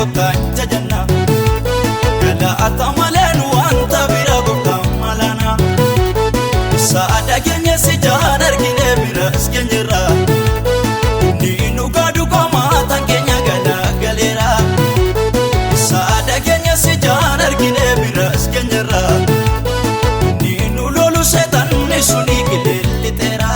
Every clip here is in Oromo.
kotta jajanna Gala atamalen wanta bira gofta malana Saada keenya si jaan argine bira iskenyira Ninu gadu koma tan keenya gala galera Saada keenya si jaan argine bira iskenyira Ninu lolu setan nisuni kilelitera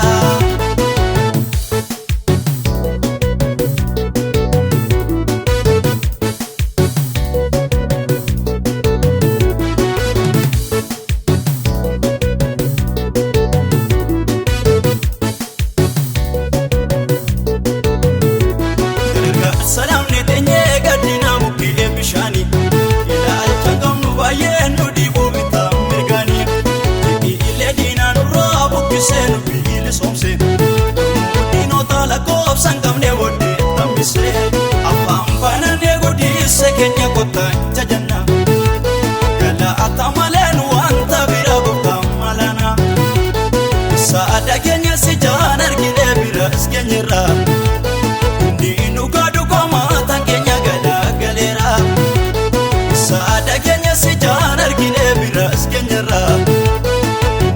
Kenya kotta jajanna Gala atamalen wanta bira gofta malana Saada kenya si jaan argine bira iskenyira Ninu gadu koma tan kenya gala galera Saada kenya si jaan argine bira iskenyira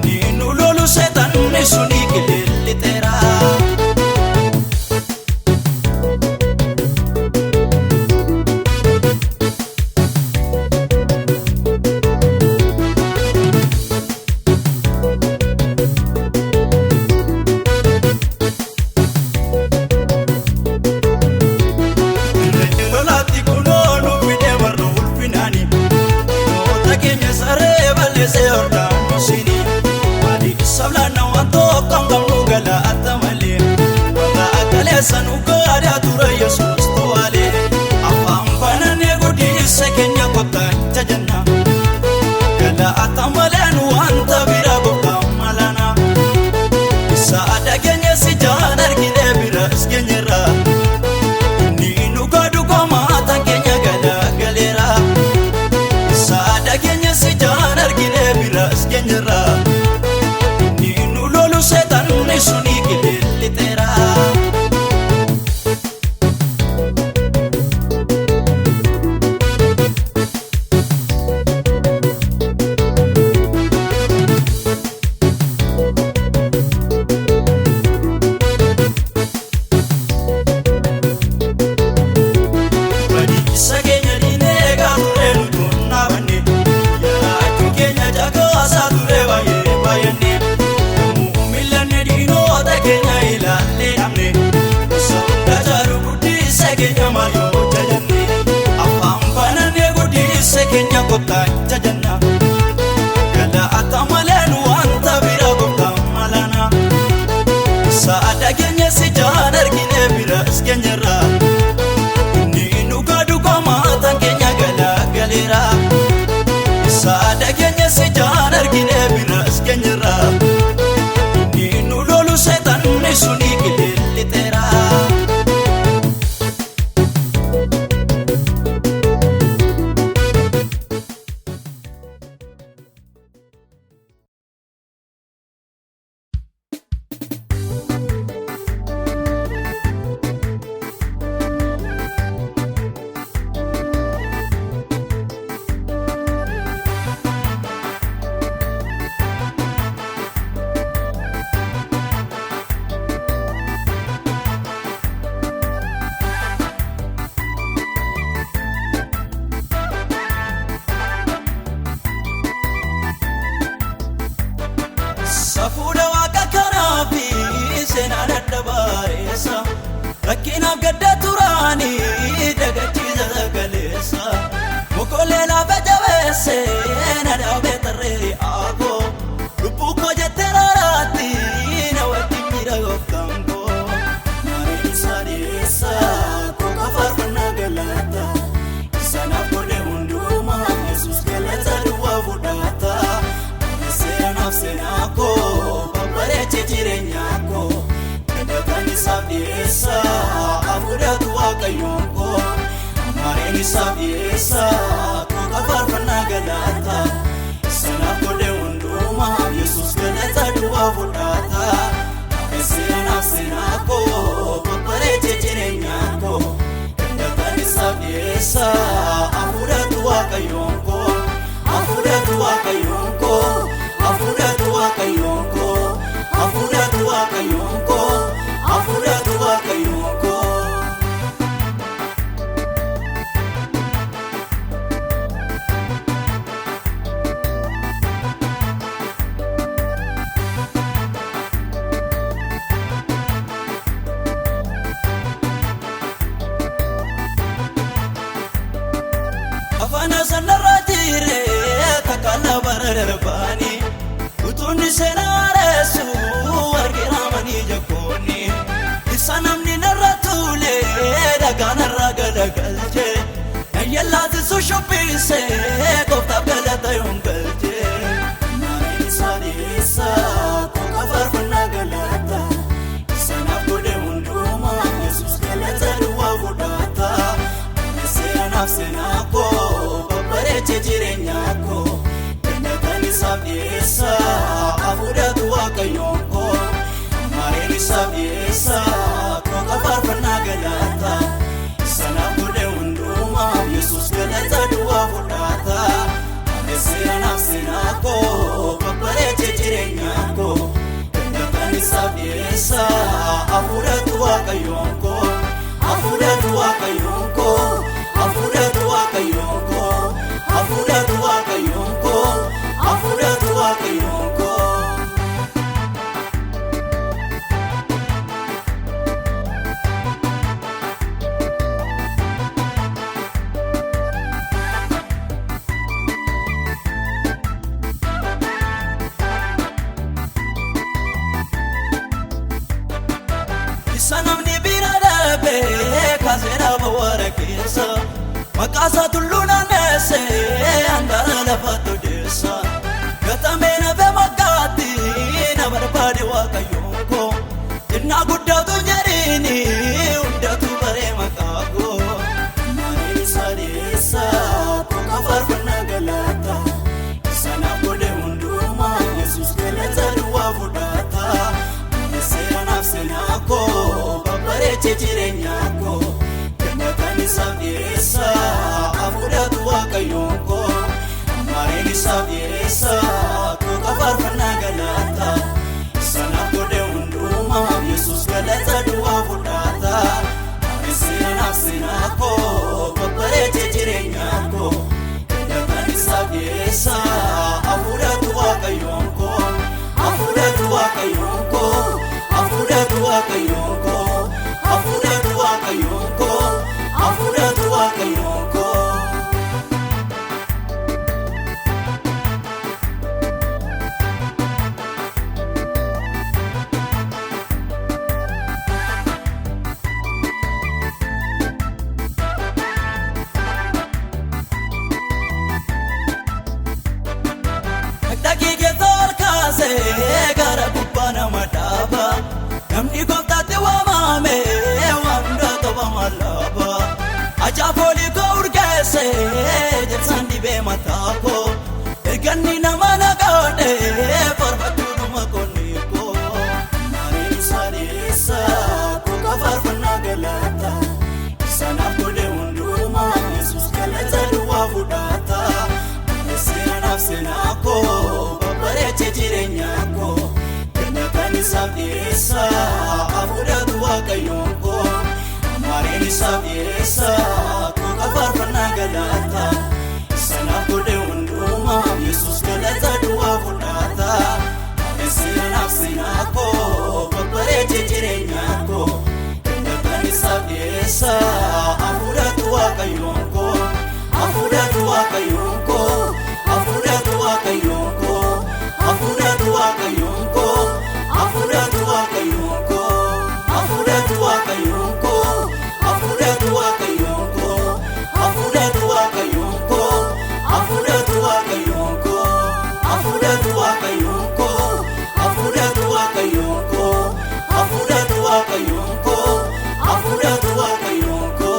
Ninu lolu setan nisuni kilelitera Sanu kada tura Yesus tuale afam panane gudi sekenya kotta jajanna Gala atamalan wanta bira gofta malana Saada kenya si jaan argine bira iskenyira Ninu gadu koma tan kenya gala galera Saada kenya si jaan argine bira iskenyira Ninu lolu setan nisuni kilelitera Kenya kotta jajanna Gala atamalen wanta bira gofta malana Saada kenya si jaan argine bira iskenyira Ninu gadu koma tan kenya gala galera Saada kenya si jaan argine bira iskenyira Ninu lolu setan nisuni kilelitera Safuda waka kanafi sena daddabaresa Rakkina gadda turani dagachiisa galesa Mukolela bajawese nadabe tarre ako Lupuko jetterarati na watimira goftango Mari sadisa koka farfana galata Isana kone unduma Jesus galata duwa fudata Senako, papare chichirenyako Ndakani sabiesa, afuda tuwa kayonko Mareni sabiesa, koka farfana galata Senako de unduma, Jesus galata tuwa fudata Senako, papare chichirenyako Ndakani sabiesa senaresu argira mani jakoni isanamni narratule dagana ragala galje yallat su shopise kofta galata yongalje mani sadisa kafar nagalata sana kode unduma yesus galata duwa budata sena senako bareche jirenyako sabisa afuda tuwa kayonko mareni sabisa koka farfana galata sana kude unduma yesus galata tuwa fudata esira nafsina ko babare chirenyako ndakani sabisa afuda tuwa kayonko afuda tuwa kayonko afuda tuwa kayonko afuda tuwa kayonko afuda tuwa kayonko isanam ni biradabe kazera bawarakesa makasa tuluna nese andara lafatu desa gatamena be magati na barbade wakayonko inna gudda tu nyarini undatu bare makago mani sadisa kafar nagalata sana kode unduma yesus galata duwa fudata sera nafsenako babare chirenyako kani sabisa afuda tuwa kayonko mareni sabisa koka farfana galata sana kode unduma yesus galata duwa fudata sera nafsenako babare chirenyako kani sabisa afuda tuwa kayonko afuda tuwa kayonko afuda tuwa kayonko afuda tuwa kayonko afuda tuwa kayonko dakike tolkase gara kubana madaba namni koftate wa mame wanda to malaba acha foli ko urgese jetsandi be matako erganni namana gode forbatu makoni ko mari sarisa ko farfana galata sana kode unduma yesus galata duwa fudata sena nafsenako babare chirenyako kani sabisa afuda tuwa kayonko mareni sabisa koka farfana galata sana kode unduma yesus galata duwa fudata esira nafsinako babare chirenyako kani sabisa afuda tuwa kayonko afuda tuwa kayonko afuda tuwa kayonko afuda tuwa kayonko afuda tuwa kayonko afuda tuwa kayonko afuda tuwa kayonko afuda tuwa kayonko afuda tuwa kayonko afuda tuwa kayonko afuda tuwa kayonko afuda tuwa kayonko afuda tuwa kayonko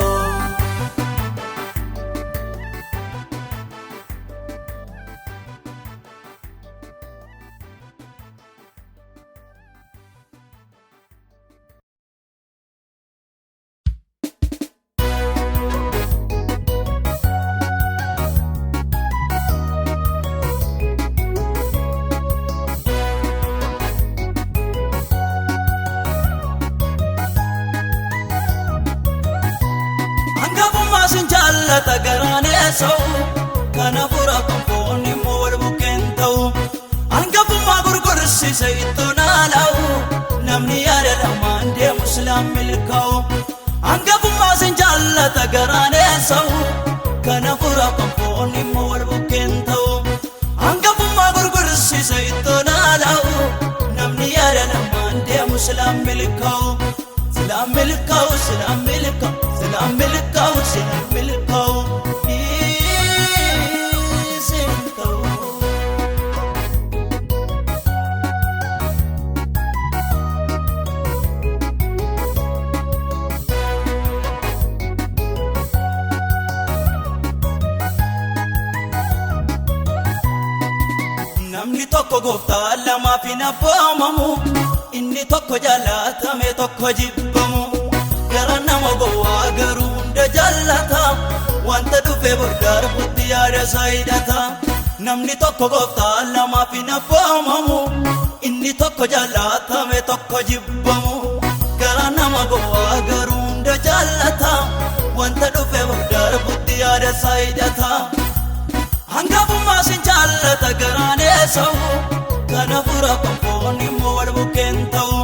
tagarane so kana pura komponi mol bukentau angabu magurgur si saytuna lau namni yare lamande muslim milkau angabu masin jalla tagarane so kana pura komponi mol bukentau angabu magurgur si saytuna lau muslim milkau Islam milkau Islam milkau Islam milkau Islam milkau Namni tokko gooftaa lama fi nabbaamamu inni tokko jaalatame tokko jibbamu gara nama gowwaa garuu hunda jaallata wanta dhufe darbutti yaada isaa hidhata namni tokko gooftaa lama fi nabbaamamu inni tokko jaalatame tokko jibbamu gara nama gowwaa garuu hunda jaallata wanta dhufe darbutti yaada isaa hidhata Hangafummaa sin jaallata garaan eessa'u kana fura konfoonni immoo wal bukkeen ta'u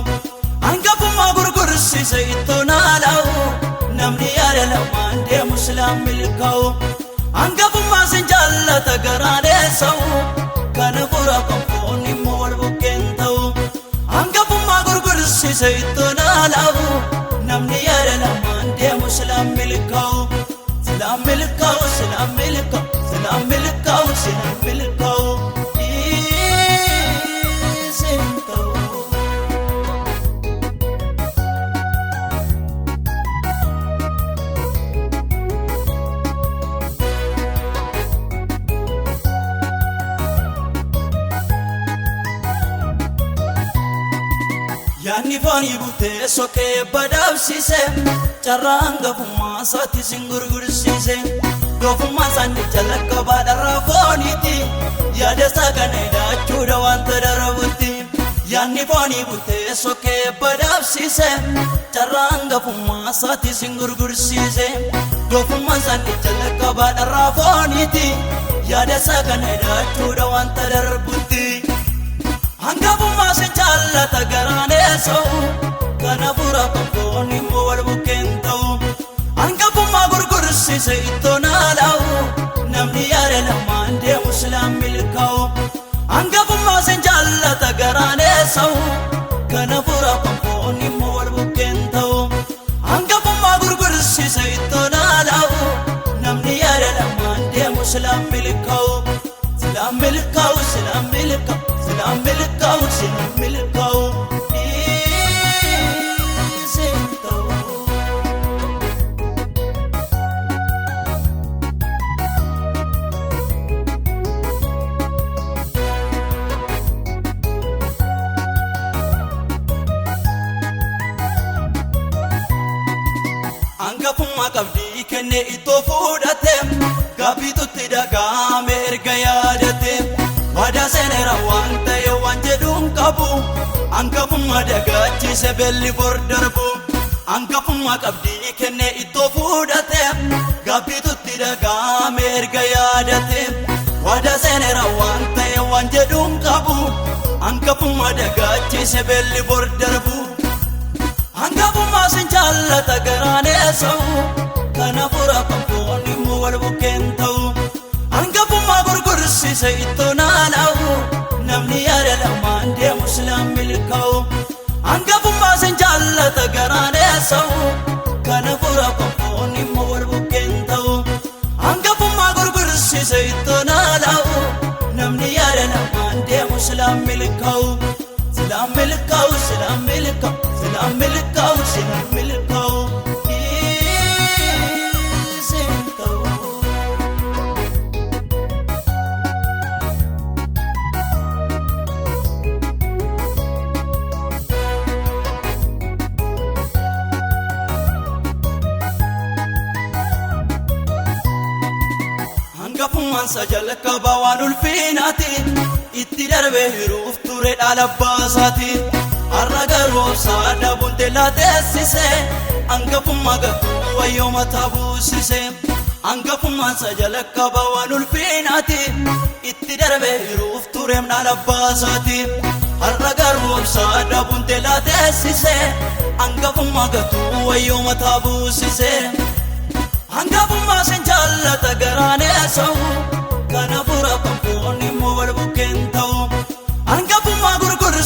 hangafummaa gurgursise ittoo naala'u namni yaada lamaan deemu Islam milkaa'u hangafummaa sin jaallata garaan eessa'u kana fura konfoonni immoo wal bukkeen ta'u hangafummaa gurgursise ittoo naala'u namni yaada lamaan deemu Islam milkaa'u Islam milkaa'u Islam milkaa'u Islam milkau, Islam milkau, isentau. Yani fani bute soke badabsise, caranga fumasa tisingurgursise. Gofummaan sanni jalakka baadharraa fooniiti yaada isaa kana hidhachuudha wanta darabutti yaadni foonii butee sokkee badhaabsise carraan gafummaa isaatis hin gurgursiise gofummaan sanni jalakka baadharraa fooniiti yaada isaa kana hidhachuudha wanta darabutti hangafummaa sin jaallata garaan eessa'u kana fura konfoonni immoo wal bukkeen ta'u hangafummaa gurgursise ittoo naala'u namni yaada lamaan deemu Islam milkaa'u hangafummaa sin jaallata garaan eessa'u kana fura konfoonni immoo wal bukkeen ta'u hangafummaa gurgursise ittoo naala'u namni yaada lamaan deemu Islam milkaa'u Islam milkaa'u Islam milkaa'u Islam milkaa'u Islam milkaa'u Hangafummaa qabdii kenne ittoo fuudhate gaabitutti dhaga'ame erga yaadate waadaa seenera waan ta'e waan jedhuun qabu hangafummaa dagaachise belli bor darbu hangafummaa qabdii kenne ittoo fuudhate gaabitutti dhaga'ame erga yaadate waadaa seenera waan ta'e waan jedhuun qabu hangafummaa dagaachise belli bor darbu hangafummaa sin jaallata garaan eessa'u kana fura konfoonni immoo wal bukkeen ta'u hangafummaa gurgursise ittoo naala'u namni yaada lamaan deemu Islam milkaa'u hangafummaa sin jaallata garaan eessa'u kana fura konfoonni immoo wal bukkeen ta'u hangafummaa gurgursise ittoo naala'u namni yaada lamaan deemu Islam milkaa'u Islam milkaa'u Islam milkaa'u Islam milkau, Islam milkau, isentau. Hangafummaan sajalka bawaan ulfiinaati itti darbee hiruuf ture dhaala baasaati. Arragaroo saada bunte la teessise hangafummaa gatuu wayyoo mataa buusise hangafummaan sajalka bawaan ulfiinaati itti darbee hiruuf tureem dhaala baasaati Arragaroo saada bunte la teessise hangafummaa gatuu wayyoo mataa buusise hangafummaa sin jaallata garaan eessa'u kana fura konfoonni immoo wal bukkeen ta'u hangafummaa gurgursiise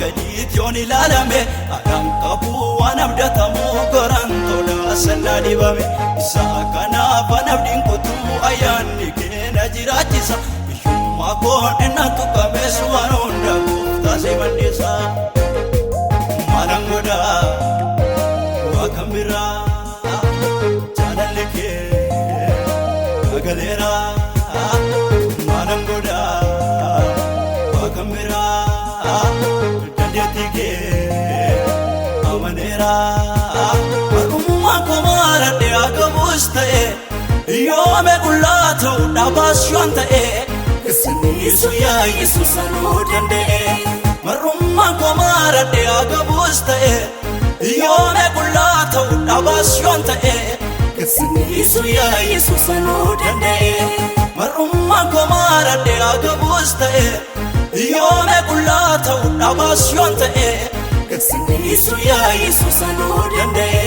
gadiit yoon ilaalame adaan qabu waan abdatamu goraan tola sannaa dibame isa kanaaf abdiin kutuu ayyaanni keenya jiraachisa biyyummaa koon innaan tuqames waan hunda gooftaa see bal'isa maalaan godhaa waaqa biraa jaalalli kee gagaleera maalaan godhaa waaqa biraa dandeettii kee amaneera mar'ummaa koo maaladhee agabuus ta'e yoome qullaa ta'u dhaabaas yoon ta'e Yesu yaa Yesuus anuu danda'e mar'ummaa koo maaladhee agabuus ta'e yoome qullaa ta'u dhaabaas yoon ta'e Yesu yaa Yesuus anuu danda'e mar'ummaa koo maaladhee agabuus ta'e yoome qullaa ta'u dhaabaas yoon ta'e Yesu yaa Yesuus anuu danda'e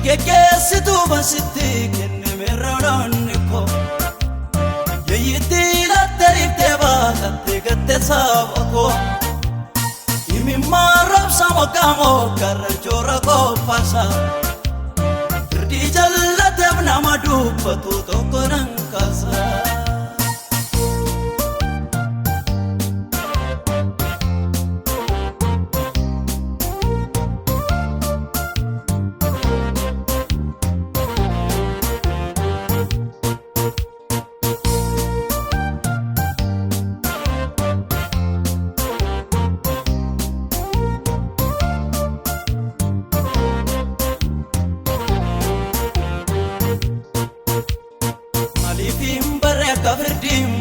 Geggeessitu basitti kennemerroonni koo Yeeyitti lattariiftee baatattee gatte saba koo Imimmaa roobsa mokkaamoo garra joora qophaasa Firdii jallateef nama dubbatu tokko nan kaasa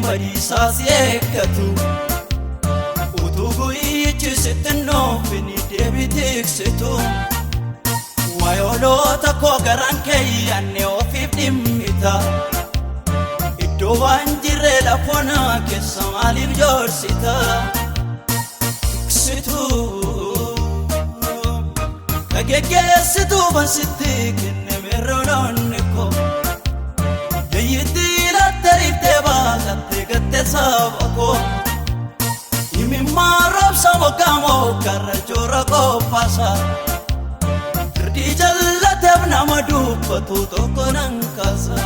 Badiisaas eeggatu utuu guyyichi sitti noofini deebitiksitu waayoloota koo garaan keeyyanne ofiif dhimmita iddoo waan jirre lafoonaa keessa maaliif joorsita tiksitu ka geggeessitu basitti kennemerroonni koo Yeeyitti lattariiftee baatattee gatte saba koo Imimmaa roobsa mokkaamoo garra joora qophaasa Firdii jallateef nama dubbatu tokko nan kaasa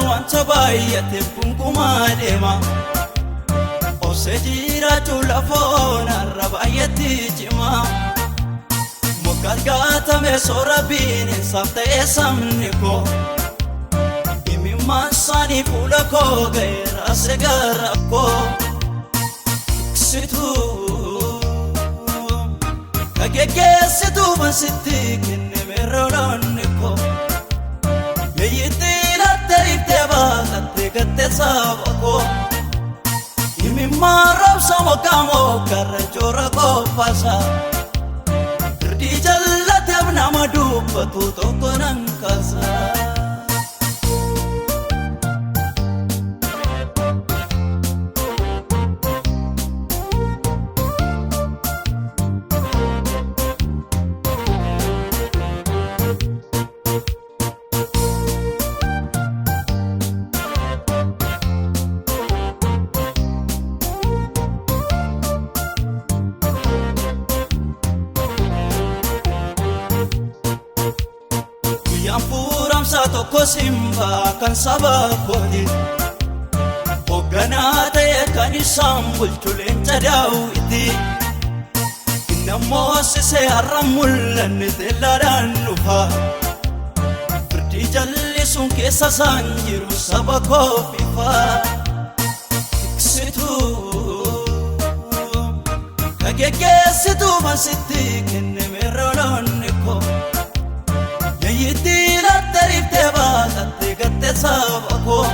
Wanta baay'ateef gungumaa deema Osee jiraachuu lafoon har'a baay'eetti cima Mokkaat gaatamee soora bineensaaf ta'ee sabni koo Imimmaan isaanii fuula koo ga'eeraase gara koo Tiksitu ka geggeessitu basitti kennemerroonni koo Yeeyitti lattariiftee baatattee gatte saba koo Imimmaa roobsa mokkaamoo garra joora qophaasa Firdii jallateef nama dubbatu tokko nan kaasa Fuuramsa tokko simbaa kan saba kooti Hoogganaa ta'e kan isaan bulchu leenca Daawiti Inna moosisee har'a mul'anne teellaadhaan dhufa Firdii jallisuun keessa isaan jiru saba koo fifa Tiksitu ka geggeessitu basitti kennemerroonni koo Yeeyitti lattariiftee baatattee gatte saba koo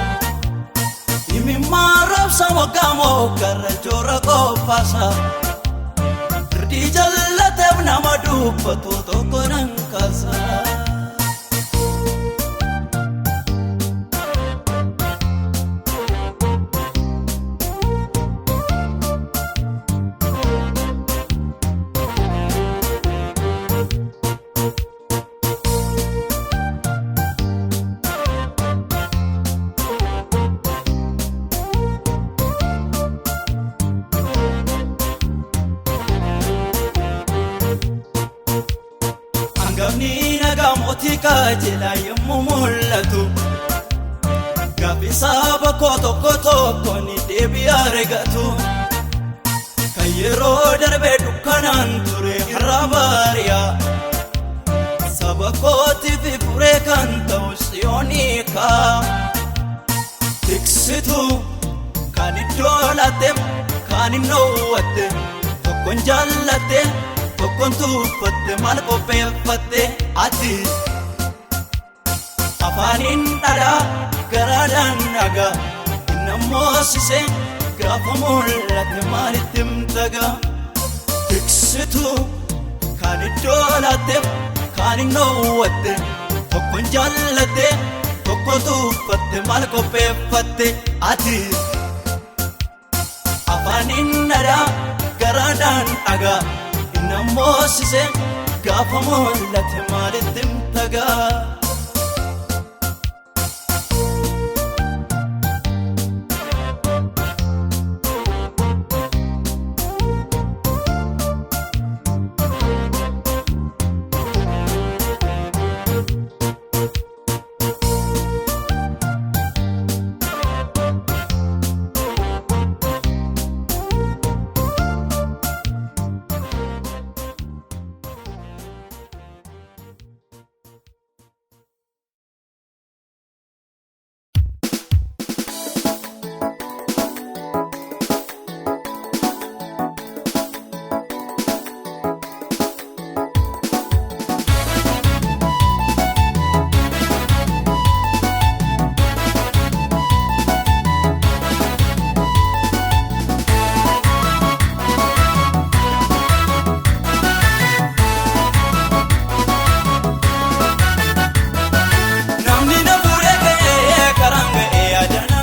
Imimmaa roobsa mokkaamoo garra joora qophaasa Firdii jallateef nama dubbatu tokko nan kaasa Gamni nagaa mootii kaajilaa yommuu mul'atu Gaaffii saba koo tokko tokko ni deebii argatu Kan yeroo darbee dukkanaan ture har'a baariyaa Saba kootiif furee kan ta'u Tsiyoonii kaa Tiksitu kan iddoo latte kan hin dhoowwatte tokkon jaallatte Tokkon tuffatte maal qopheeffatte ati Afaanin dharaa garaadhaan dhagaa namoosise gaafa mul'ate maalitti himtagaa Tiksituu kan iddoo laatte kan hin dhoowwatte tokkoon jaallatte tokko tuuffatte maal qopheeffatte ati Afaanin dharaa garaadhaan dhagaa namoosise gaafa mul'ate maalitti himtagaa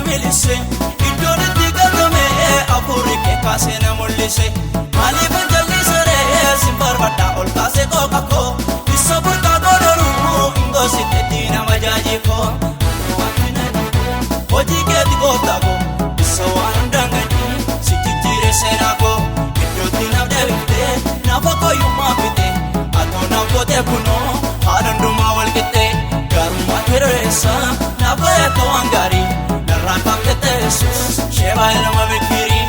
Iddoon itti galtamee afurii kee kaasee na mul'ise maaliif jallisee reessi barbaadaa ol kaasee kooka koo isa burqaa godhoruu ingoosi diina majaajii koo hojii keetti gooftaa koo isa waan hundaan gadi si jijjiire seenaa koo iddootti naaf deebiftee naaf akkooyyummaa fite atoo naaf gootee kunoo haala hundumaa wal qixxee gaarummaa keeroreessa naaf baay'atoo waan gaarii Raakafte Yesuus shebaa ilma bikiri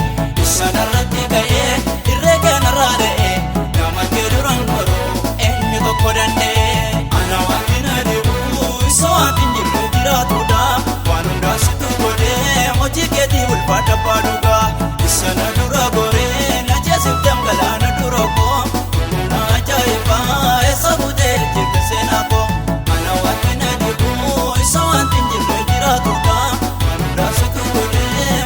isa narratti ka'ee irree kee narraa da'ee nama kee duraan godhuu eenyu tokko danda'ee ana wanti na dhibu isa wanti hin jirre jiraatudha waan hundaa situ godhee hojii keetii ulfaata abbaa dhugaa isa na dura goree na ceesifte galaana dura koo na ajaa'ibaa eessa buutee jirte seenaa koo ana wanti na dhibu isa wanti hin jirre jiraatudha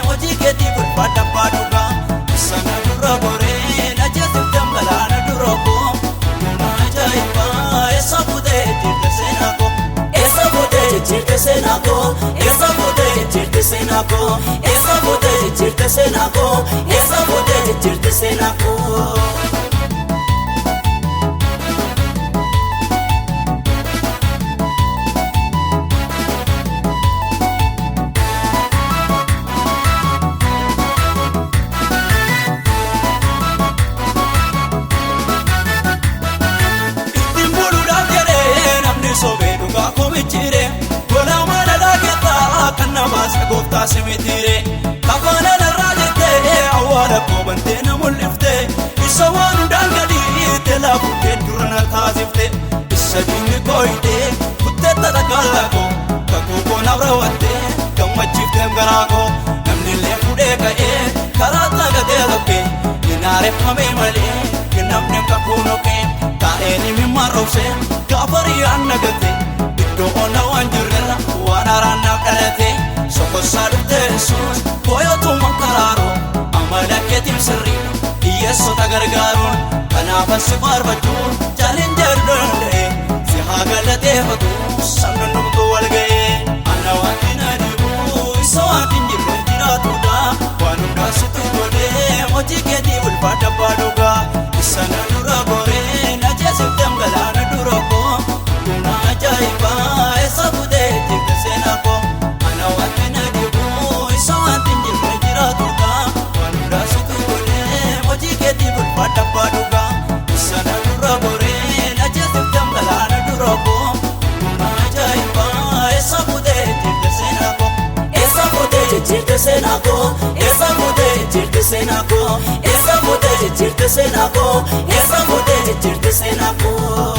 hojii keetii ulfaata abbaa dhugaa isa na dura goree na ceesifte galaana dura koo na ajaa'ibaa eessa buutee jirte seenaa koo eessa buutee jirte seenaa koo eessa buutee jirte seenaa koo eessa buutee jirte seenaa koo eessa buutee jirte seenaa koo Sobee dhugaa komichire gola mana lagetaa kan namaas gooftaa simitire kafaana narraa jettee awwaala koobantee na mul'ifte isa waan hundaan gadii teelaa fuutee dura na taasifte isa diinni kooyitee kutteetta dhagaalaa koo kakuu koo naaf raawwattee gammachiiftee garaa koo namni illee fuudhee ka'ee karaa tagatee tokkee hinaareffamee malee namni kakuu nokkee taa'een himimmaan roobsee gaafarii annagate iddoo onna waan jirrerra waan haaraan naaf dhalate sokossaa dhufte Yesuus booyotumaan karaaroo amala keetiin sirrii hiyyeessota gargaaruun kanaaf asi faarfachuun jaaliin jedhu danda'e si haa galateeffatu sabni hundumtuu wal ga'ee ana wanti na dhibu isa wanti hin jirre jiraatudha waan hundaa situ godhee hojii keetii ulfaata abbaa dhugaa isa na dura goree na ceesifte galaana dura koo na ajaa'ibaa eessa buutee jirte seenaa koo ana wanti na dhibu isa wanti hin jirre jiraatudha waan hundaa situ godhee hojii keetii ulfaata abbaa dhugaa isa na dura goree na ceesifte galaana dura koo na ajaa'ibaa eessa buutee jirte seenaa koo eessa buutee jirte seenaa koo eessa buutee jirte seenaa koo eessa buutee jirte seenaa koo eessa buutee jirte seenaa koo.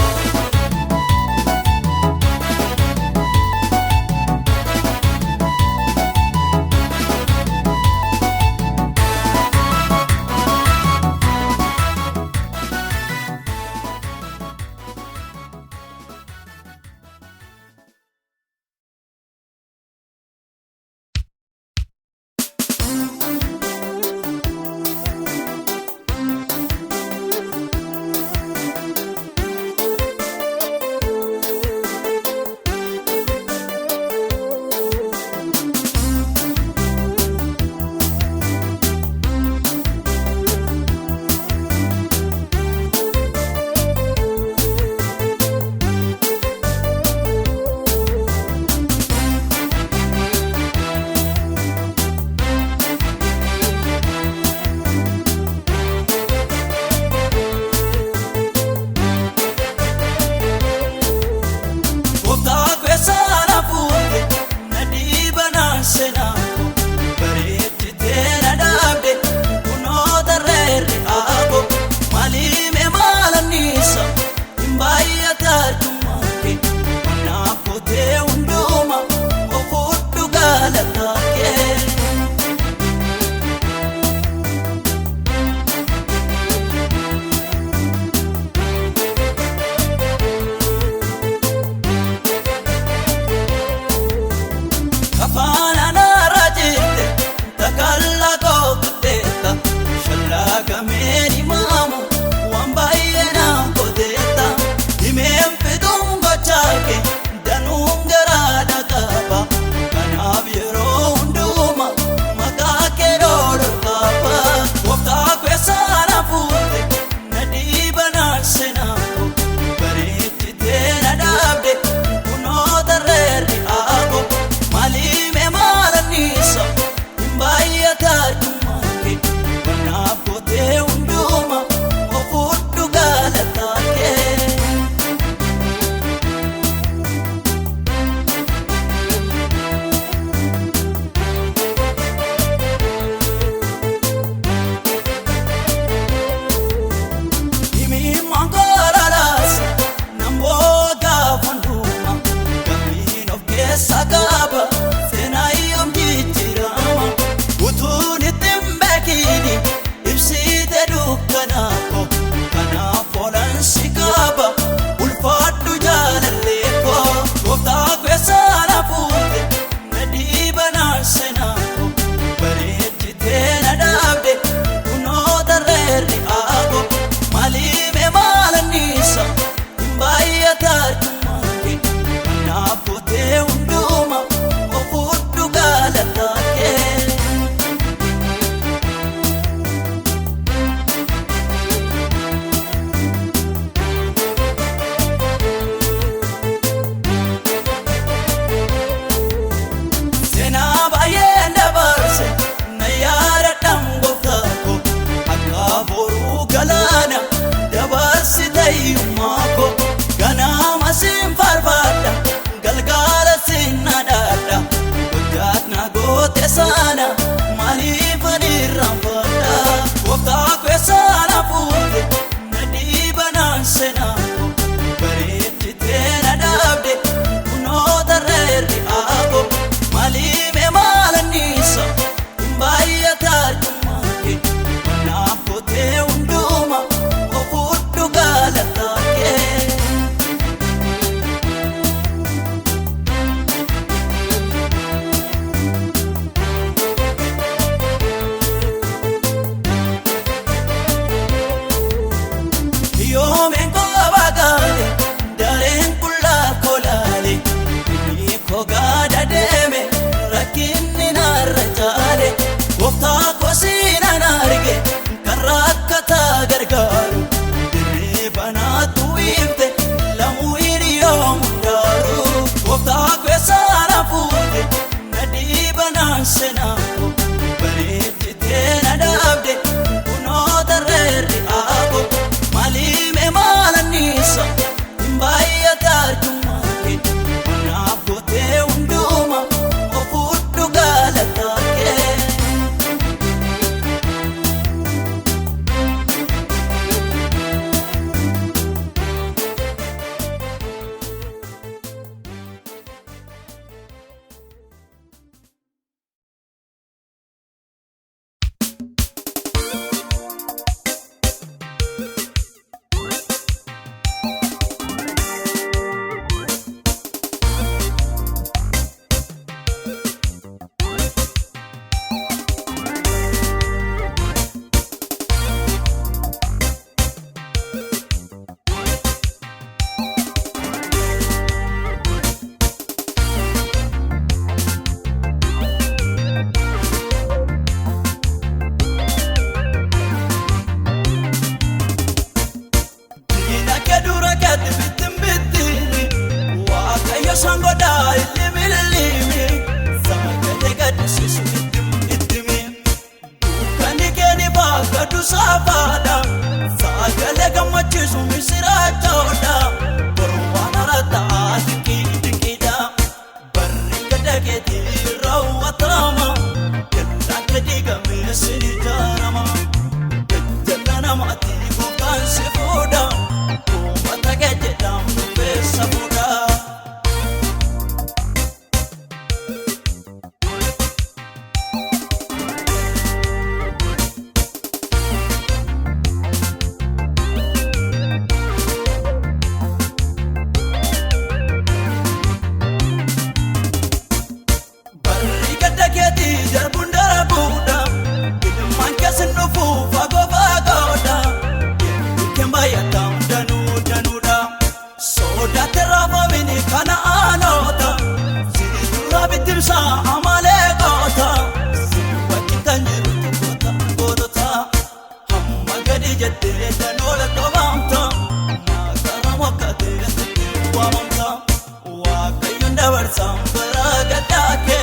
sambara gadake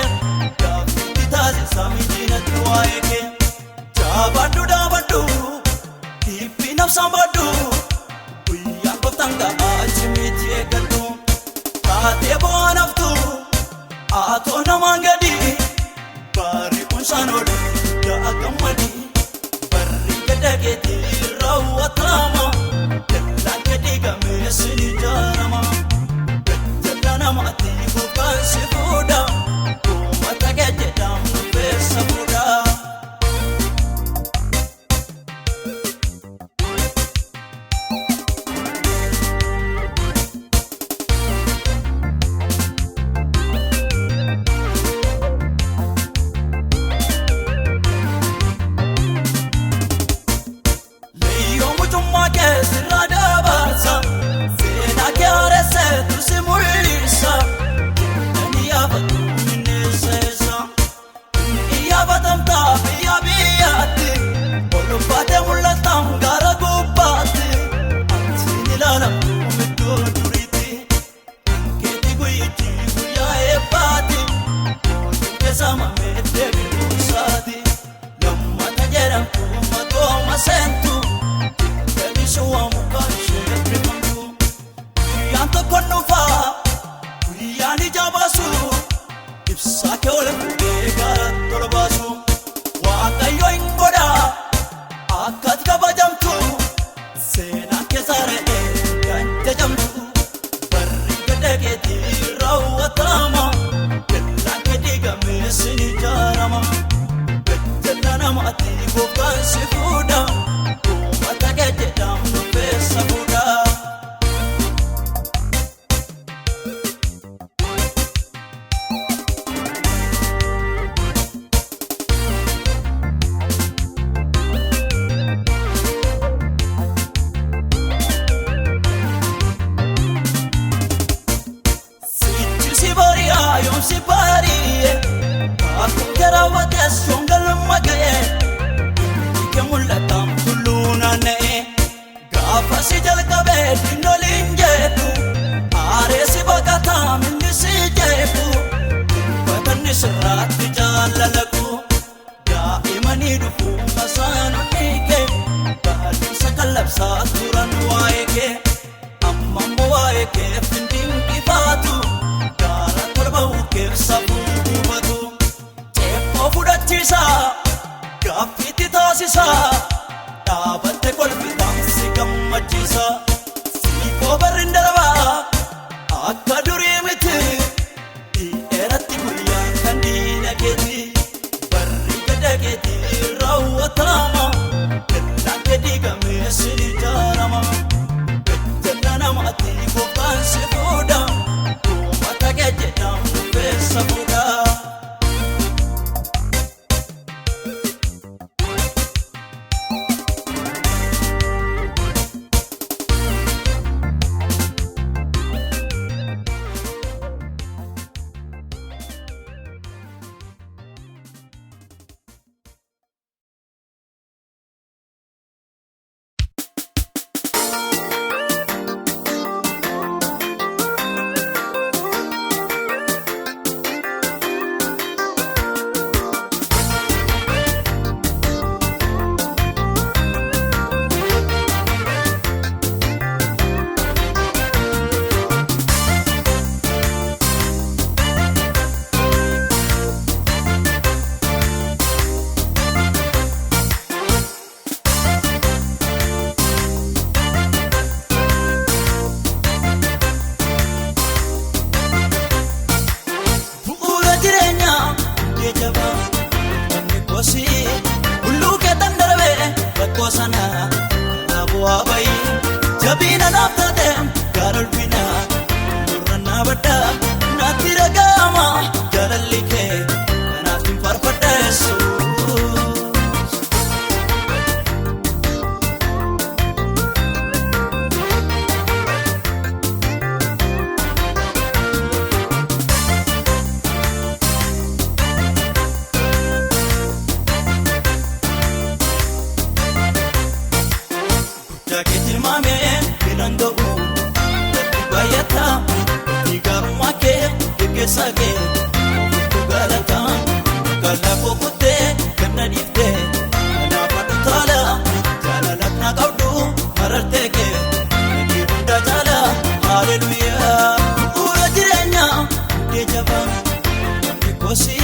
Gafiti tazi samidina tuwaeke Jabadu dabadu Tipi nafsambadu Uya kotanga ajimiti egadu Kate bonaftu Ato namangadi Bari unsanodi Ya agamadi Bari gadageti rawatama Lakadiga mesini jarama Betadana mati bukan sifuda Kumata gededam nufesa fuda Gafiti taasisa Dhaabatte kolfitaan si gammachiisa Siifoo barrin darbaa akka durii miti Dhi'eeratti guyyaan kan diina keeti Barri gada keeti raawwatama Dallaan kee diigamee si ijaarama Gajjalla namaatti gooftaan si fuudha Uummata kee jedhamu nufeessa fuudha Jabina naftatem garulfina nurranna badda natti ragama jarallike kanafin farfaddesu Jaketil mame binando Bayata Tigarumake Kesage galata kala kokute kana difte ana patala jala lakna kaudu mararteke ni bunda jala hallelujah ura jirenya de jaba kosi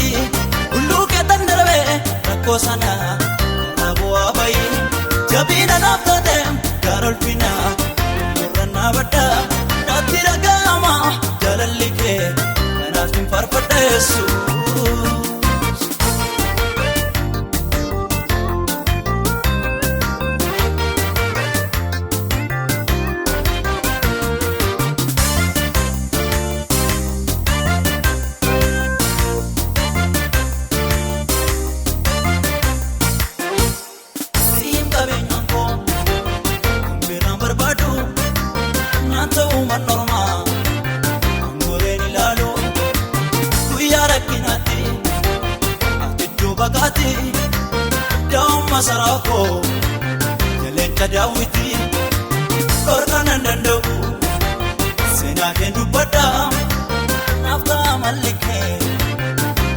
ullu ke tandarve rakosana abo abai jabina naftate karol pina urna bata natira gama jalalike Nassim farfadesu Sim kabenyanko Kambiran berbadu Nanta umat normal Angoreni lalu Kuyarakinati Atidu bagati Daum masarako Jalenca dawiti Korkanan dandawu Senaken dubada Nafta malike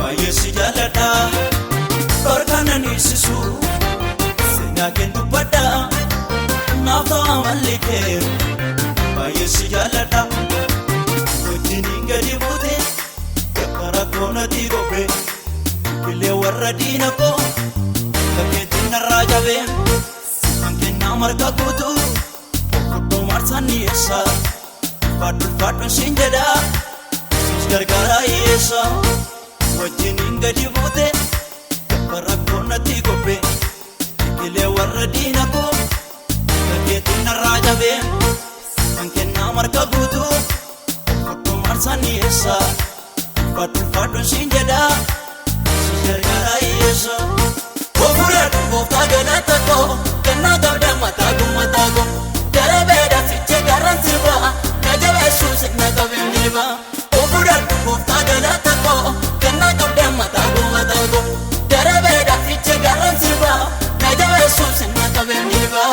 Bayesi jalada Korkanan isisu Senaken dubada Nafta malike Bayesi jalada Kujini ngadi buti Karakona tirobe Kile warradina ko Kaketina rajabe Simankena marga kutu Kutu marsani esa Fadul sinjada Sisgargara esa Wajini ngadi bute Karakona tirobe Kile warradina ko Kaketina rajabe Simankena marga kutu Kutu marsani esa Fadul sinjada Sisgargara esa Ofurat Mufta galata ko Kena gabda matago Darabeda fiche garan silva Kajabe susik na kabim nilva Ofurat Mufta galata ko Kena gabda matago Darabeda fiche garan silva Kajabe susik na kabim nilva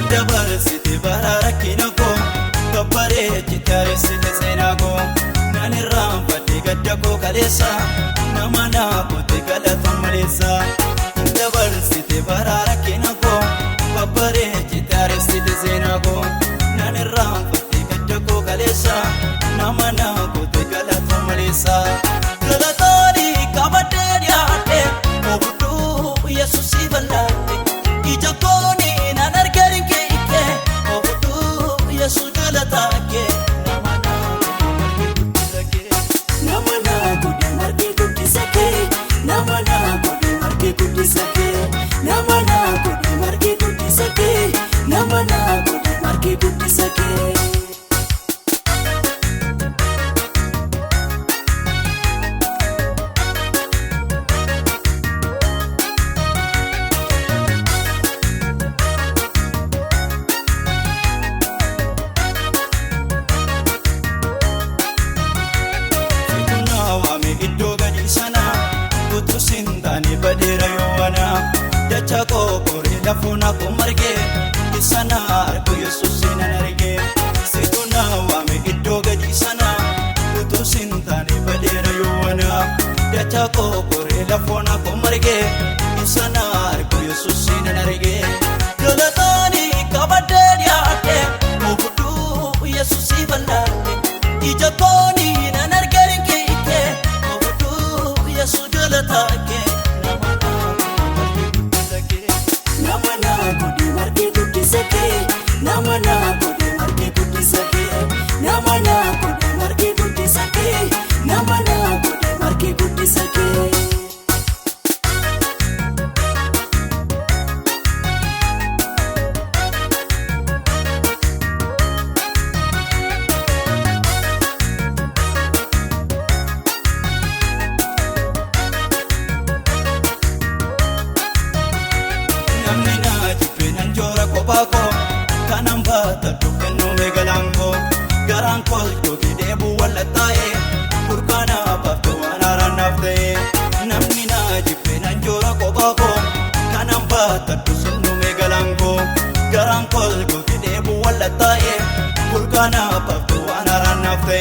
Dabarsiti bararakina ko Kabbare jitaresite sena ko Nani ramfati gadda ko kalesa Namana ko te galatan malesa Dabarsiti bararakina ko Kabbare jitaresite sena ko Nani ramfati gadda ko kalesa Namana ko te galatan malesa Galatari kabate diate Obudu Yesusi bandate Ijakoni nanargarin ke ike Obudu Yesu galatake Namana kudi marke kudi sake Namana kudi marke kudi sake Namana kudi lafona ko marge isana argu Yesus nan arge situna wame iddo gadi sana to sintane badena yowana dacha ko kore lafona ko marge isana argu Yesus nan arge galatani kabadde yaate mudu Yesus iballate ijaponi nan arge kike mudu Yesus galatake namana gudi marge gudi sake namana gudi marge gudi sake namana gudi marge gudi sake namana gudi marge gudi sake Bako kanamba tadukenu megalango garanko yogi debu wala tae kurkana bafto anara nafte namnina jipena njora ko bako kanamba tadusenu megalango garanko yogi debu wala tae kurkana bafto anara nafte